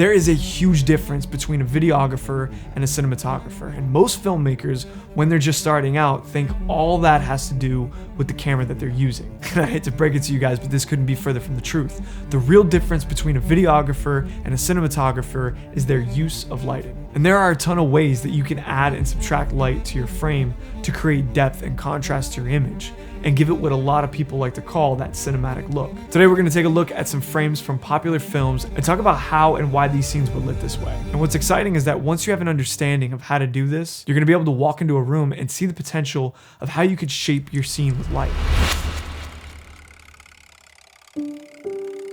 There is a huge difference between a videographer and a cinematographer, and most filmmakers, when they're just starting out, think all that has to do with the camera that they're using. And I hate to break it to you guys, but this couldn't be further from the truth. The real difference between a videographer and a cinematographer is their use of lighting. And there are a ton of ways that you can add and subtract light to your frame to create depth and contrast to your image, and give it what a lot of people like to call that cinematic look. Today we're going to take a look at some frames from popular films and talk about how and why these scenes were lit this way. And what's exciting is that once you have an understanding of how to do this, you're going to be able to walk into a room and see the potential of how you could shape your scene with light.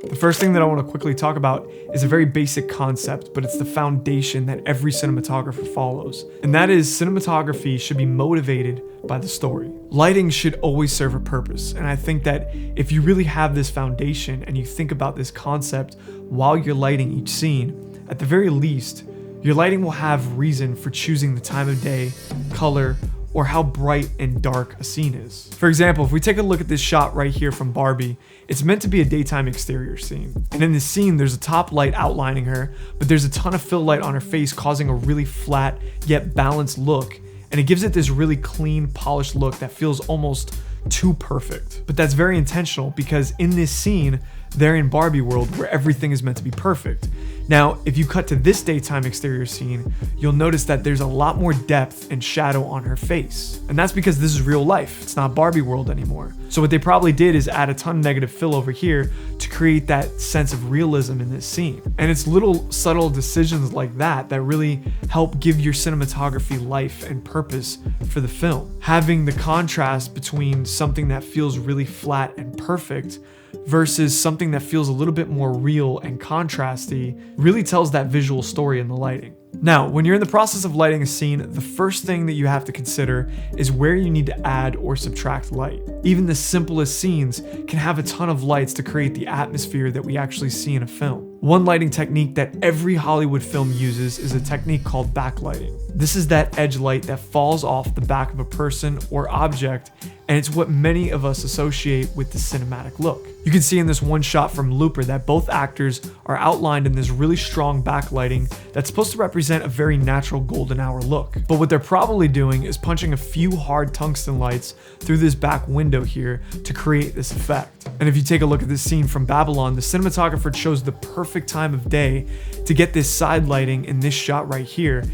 The first thing that I want to quickly talk about is a very basic concept, but it's the foundation that every cinematographer follows. And that is, cinematography should be motivated by the story. Lighting should always serve a purpose. And I think that if you really have this foundation and you think about this concept while you're lighting each scene, at the very least, your lighting will have reason for choosing the time of day, color, or how bright and dark a scene is. For example, if we take a look at this shot right here from Barbie, it's meant to be a daytime exterior scene. And in this scene, there's a top light outlining her, but there's a ton of fill light on her face, causing a really flat yet balanced look. And it gives it this really clean, polished look that feels almost too perfect. But that's very intentional because in this scene, they're in Barbie world where everything is meant to be perfect. Now, if you cut to this daytime exterior scene, you'll notice that there's a lot more depth and shadow on her face. And that's because this is real life. It's not Barbie world anymore. So what they probably did is add a ton of negative fill over here to create that sense of realism in this scene. And it's little subtle decisions like that that really help give your cinematography life and purpose for the film. Having the contrast between something that feels really flat and perfect versus something that feels a little bit more real and contrasty really tells that visual story in the lighting. Now, when you're in the process of lighting a scene, the first thing that you have to consider is where you need to add or subtract light. Even the simplest scenes can have a ton of lights to create the atmosphere that we actually see in a film. One lighting technique that every Hollywood film uses is a technique called backlighting. This is that edge light that falls off the back of a person or object, and it's what many of us associate with the cinematic look. You can see in this one shot from Looper that both actors are outlined in this really strong backlighting that's supposed to represent a very natural golden hour look. But what they're probably doing is punching a few hard tungsten lights through this back window here to create this effect. And if you take a look at this scene from Babylon, the cinematographer chose the perfect time of day to get this side lighting in this shot right here,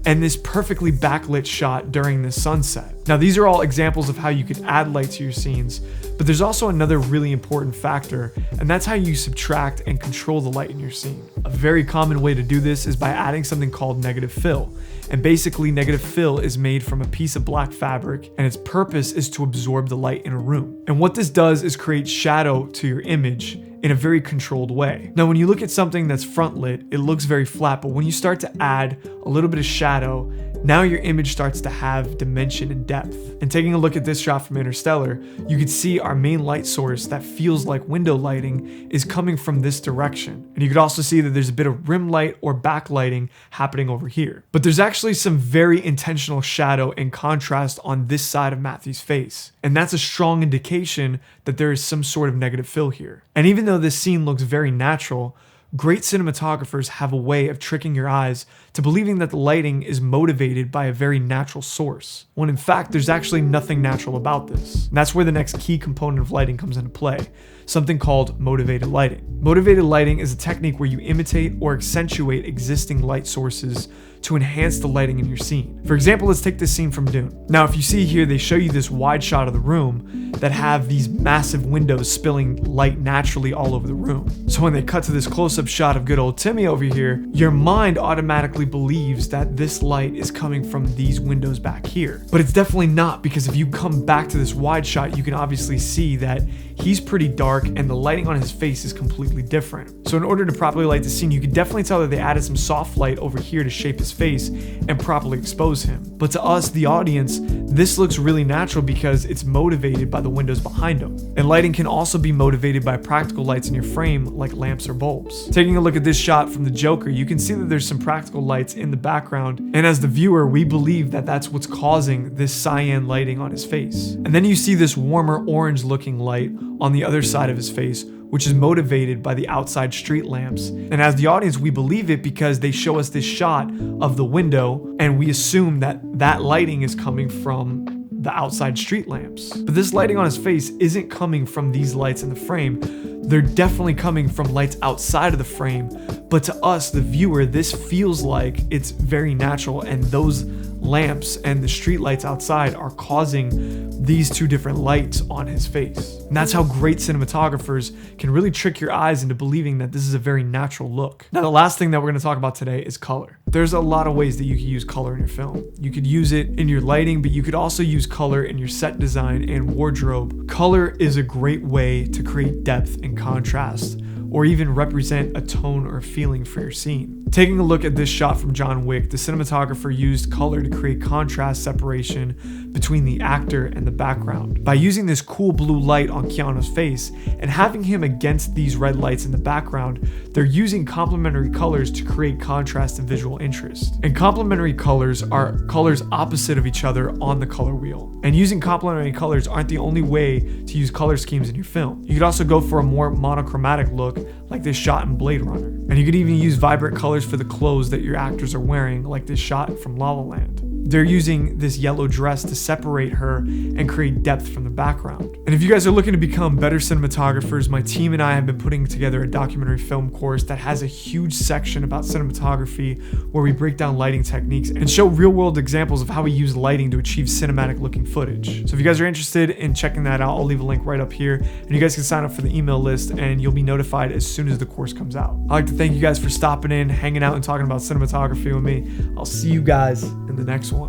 and this perfectly backlit shot during the sunset. Now, these are all examples of how you could add light to your scenes, but there's also another really important factor, and that's how you subtract and control the light in your scene. A very common way to do this is by adding something called negative fill. And basically, negative fill is made from a piece of black fabric, and its purpose is to absorb the light in a room. And what this does is create shadow to your image in a very controlled way. Now, when you look at something that's front lit, it looks very flat, but when you start to add a little bit of shadow, now your image starts to have dimension and depth. And taking a look at this shot from Interstellar, you can see our main light source that feels like window lighting is coming from this direction. And you could also see that there's a bit of rim light or backlighting happening over here. But there's actually some very intentional shadow and contrast on this side of Matthew's face. And that's a strong indication that there is some sort of negative fill here. And even though this scene looks very natural, great cinematographers have a way of tricking your eyes to believing that the lighting is motivated by a very natural source, when in fact there's actually nothing natural about this. And that's where the next key component of lighting comes into play, something called motivated lighting. Motivated lighting is a technique where you imitate or accentuate existing light sources to enhance the lighting in your scene. For example, let's take this scene from Dune. Now, if you see here, they show you this wide shot of the room that have these massive windows spilling light naturally all over the room. So when they cut to this close-up shot of good old Timmy over here, your mind automatically believes that this light is coming from these windows back here. But it's definitely not, because if you come back to this wide shot, you can obviously see that he's pretty dark and the lighting on his face is completely different. So in order to properly light the scene, you can definitely tell that they added some soft light over here to shape his face and properly expose him. But to us, the audience, this looks really natural because it's motivated by the windows behind him. And lighting can also be motivated by practical lights in your frame, like lamps or bulbs. Taking a look at this shot from the Joker, you can see that there's some practical lights in the background, and as the viewer, we believe that that's what's causing this cyan lighting on his face. And then you see this warmer orange looking light on the other side of his face, which is motivated by the outside street lamps. And as the audience, we believe it because they show us this shot of the window, and we assume that that lighting is coming from the outside street lamps. But this lighting on his face isn't coming from these lights in the frame. They're definitely coming from lights outside of the frame. But to us, the viewer, this feels like it's very natural, and those lamps and the street lights outside are causing these two different lights on his face. And that's how great cinematographers can really trick your eyes into believing that this is a very natural look. Now, the last thing that we're going to talk about today is color. There's a lot of ways that you can use color in your film. You could use it in your lighting, but you could also use color in your set design and wardrobe. Color is a great way to create depth and contrast, or even represent a tone or a feeling for your scene. Taking a look at this shot from John Wick, the cinematographer used color to create contrast separation between the actor and the background. By using this cool blue light on Keanu's face and having him against these red lights in the background, they're using complementary colors to create contrast and visual interest. And complementary colors are colors opposite of each other on the color wheel. And using complementary colors aren't the only way to use color schemes in your film. You could also go for a more monochromatic look, like this shot in Blade Runner. And you could even use vibrant colors for the clothes that your actors are wearing, like this shot from La La Land. They're using this yellow dress to separate her and create depth from the background. And if you guys are looking to become better cinematographers, my team and I have been putting together a documentary film course that has a huge section about cinematography where we break down lighting techniques and show real-world examples of how we use lighting to achieve cinematic-looking footage. So if you guys are interested in checking that out, I'll leave a link right up here, and you guys can sign up for the email list and you'll be notified as soon as the course comes out. I'd like to thank you guys for stopping in, hanging out, and talking about cinematography with me. I'll see you guys in the next one.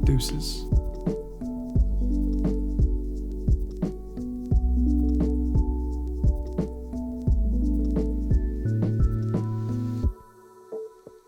Deuces.